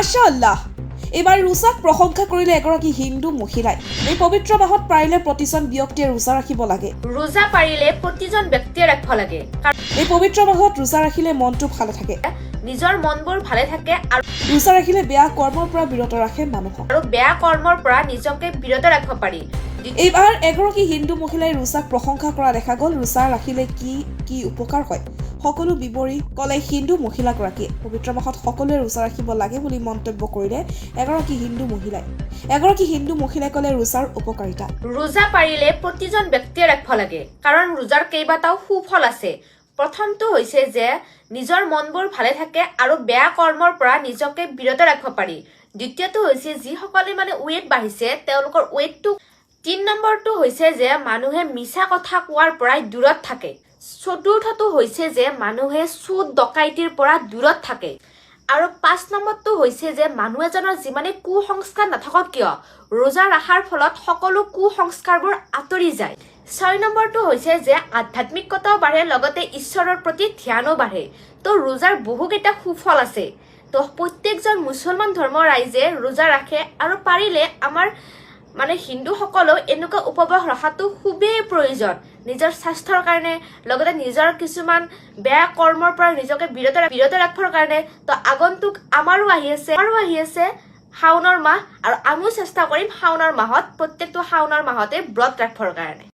মাশাআল্লাহ এবাৰ ৰোজাক প্ৰশংসা কৰিলে এগৰাকী হিন্দু মহিলাই এই পবিত্ৰ মাহত পাৰিলে প্ৰতিজন ব্যক্তিয়ে ৰোজা ৰাখিব লাগে ৰোজা পাৰিলে প্ৰতিজন ব্যক্তিয়ে ৰাখিব লাগে এই পবিত্ৰ মাহত ৰোজা ৰাখিলে মনটো ভালে থাকে নিজৰ মনবোৰ ভালে থাকে আৰু ৰোজা ৰাখিলে বেয়া কৰ্মৰ পৰা বিৰত ৰাখে মানুহক আৰু বেয়া কৰ্মৰ পৰা নিজকে বিৰত ৰাখিব পাৰি এইবাৰ এগৰাকী হিন্দু মহিলাই ৰোজাক প্ৰশংসা কৰা দেখা গ'ল ৰোজা ৰাখিলে কি উপকাৰ হয় সকলো বিৱৰি ক'লে হিন্দু মহিলাগৰাকীয়ে পবিত্ৰ মাহত সকলোৱে ৰোজা ৰাখিব লাগে বুলি মন্তব্য কৰিলে এগৰাকী হিন্দু মহিলাই ক'লে ৰোজাৰ উপকাৰিতা ৰোজা পাৰিলে প্ৰতিজন ব্যক্তিয়ে ৰাখিব লাগে কাৰণ ৰোজাৰ কেইবাটাও সুফল আছে প্ৰথমটো হৈছে যে নিজৰ মনবোৰ ভালে থাকে আৰু বেয়া কৰ্মৰ পৰা নিজকে বিৰত ৰাখিব পাৰি দ্বিতীয়টো হৈছে যিসকলে ওয়েট বাঢ়িছে তেওঁলোকৰ ওয়েটটো 3 নম্বৰটো হৈছে যে মানুহে মিছা কথা কোৱাৰ পৰা দূৰত থাকে চতুৰ্থটো হৈছে যে মানুহে সুদ ডকাইতিৰ পৰা দূৰত থাকে আৰু 5 নম্বৰটো হৈছে যে মানুহ এজনৰ যিমানে কুসংস্কাৰ নাথাকক কিয় ৰোজা ৰাখাৰ ফলত সকলো কুসংস্কাৰবোৰ আঁতৰি যায় 6 নম্বৰটো হৈছে যে আধ্যাত্মিকতাও বাঢ়ে লগতে ঈশ্বৰৰ প্ৰতি ধ্যানো বাঢ়ে তো ৰোজাৰ বহুকেইটা সুফল আছে তো প্ৰত্যেকজন মুছলমান ধৰ্মৰ ৰাইজে ৰোজা ৰাখে আৰু পাৰিলে আমাৰ হিন্দুসকলেও এনেকুৱা উপবাস ৰখাটো খুবেই প্ৰয়োজন নিজৰ স্বাস্থ্যৰ কাৰণে লগতে নিজৰ কিছুমান বেয়া কৰ্মৰ পৰা নিজকে বিৰত ৰাখিবৰ কাৰণে তো আগন্তুক আমাৰো আহি আছে শাওনৰ মাহ আৰু আমিও চেষ্টা কৰিম শাওনৰ মাহত প্ৰত্যেকটো শাওনৰ মাহতে ব্ৰত ৰাখিবৰ কাৰণে